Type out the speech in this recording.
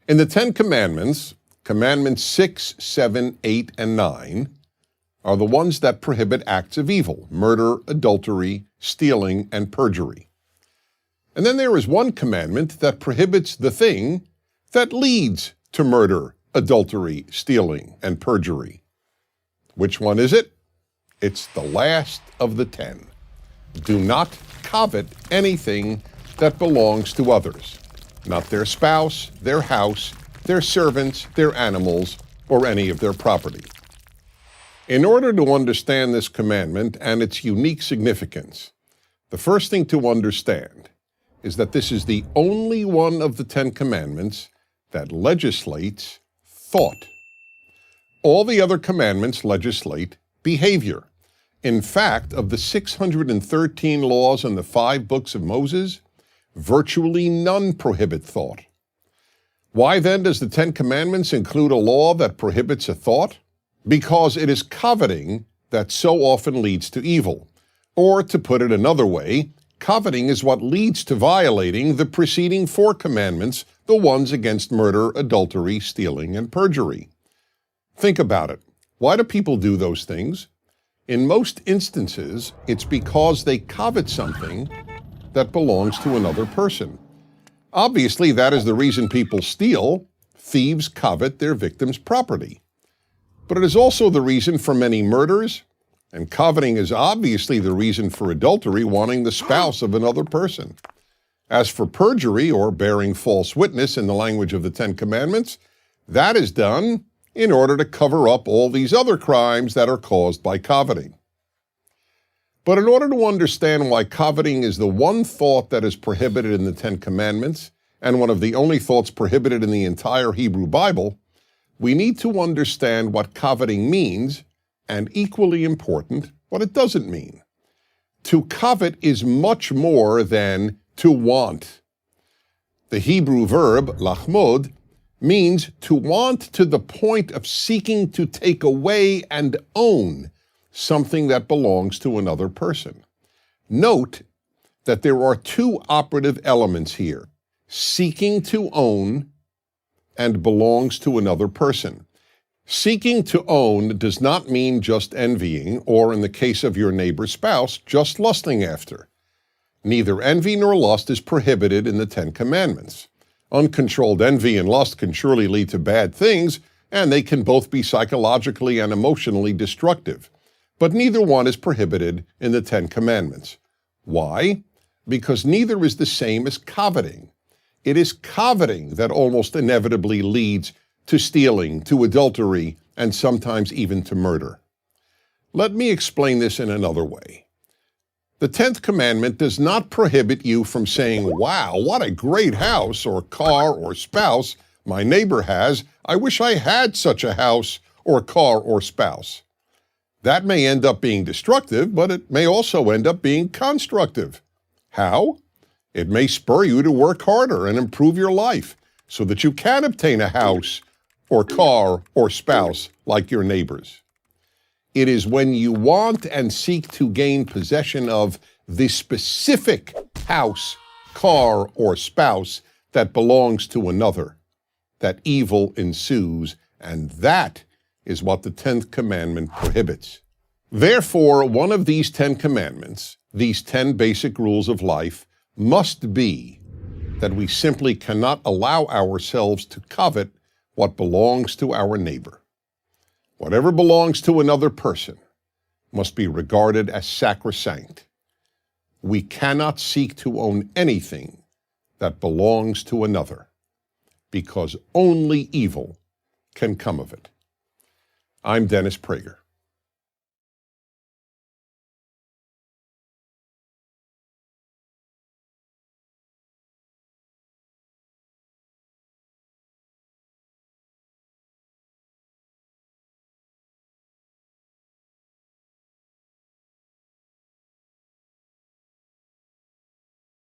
In the Ten Commandments, Commandments 6, 7, 8, and 9 are the ones that prohibit acts of evil: murder, adultery, stealing, and perjury. And then there is one commandment that prohibits the thing that leads to murder, adultery, stealing, and perjury. Which one is it? It's the last of the 10. Do not covet anything that belongs to others, not their spouse, their house, their servants, their animals, or any of their property. In order to understand this commandment and its unique significance, the first thing to understand is that this is the only one of the 10 Commandments that legislates thought. All the other commandments legislate behavior. In fact, of the 613 laws in the 5 books of Moses, virtually none prohibit thought. Why then does the 10 Commandments include a law that prohibits a thought? Because it is coveting that so often leads to evil. Or to put it another way, coveting is what leads to violating the preceding 4 commandments, the ones against murder, adultery, stealing, and perjury. Think about it. Why do people do those things? In most instances, it's because they covet something that belongs to another person. Obviously, that is the reason people steal. Thieves covet their victim's property. But it is also the reason for many murders, and coveting is obviously the reason for adultery, wanting the spouse of another person. As for perjury, or bearing false witness in the language of the 10 Commandments, that is done in order to cover up all these other crimes that are caused by coveting. But in order to understand why coveting is the one thought that is prohibited in the 10 Commandments, and one of the only thoughts prohibited in the entire Hebrew Bible, we need to understand what coveting means, and equally important, what it doesn't mean. To covet is much more than to want. The Hebrew verb, lachmod, means to want to the point of seeking to take away and own something that belongs to another person. Note that there are 2 operative elements here: seeking to own and belongs to another person. Seeking to own does not mean just envying, or in the case of your neighbor's spouse, just lusting after. Neither envy nor lust is prohibited in the 10 Commandments. Uncontrolled envy and lust can surely lead to bad things, and they can both be psychologically and emotionally destructive. But neither one is prohibited in the 10 Commandments. Why? Because neither is the same as coveting. It is coveting that almost inevitably leads to stealing, to adultery, and sometimes even to murder. Let me explain this in another way. The 10th commandment does not prohibit you from saying, "Wow, what a great house or car or spouse my neighbor has. I wish I had such a house or car or spouse." That may end up being destructive, but it may also end up being constructive. How? It may spur you to work harder and improve your life so that you can obtain a house or car or spouse like your neighbors. It is when you want and seek to gain possession of the specific house, car, or spouse that belongs to another that evil ensues, and that is what the 10th commandment prohibits. Therefore, one of these 10 commandments, these 10 basic rules of life, must be that we simply cannot allow ourselves to covet what belongs to our neighbor. Whatever belongs to another person must be regarded as sacrosanct. We cannot seek to own anything that belongs to another, because only evil can come of it. I'm Dennis Prager.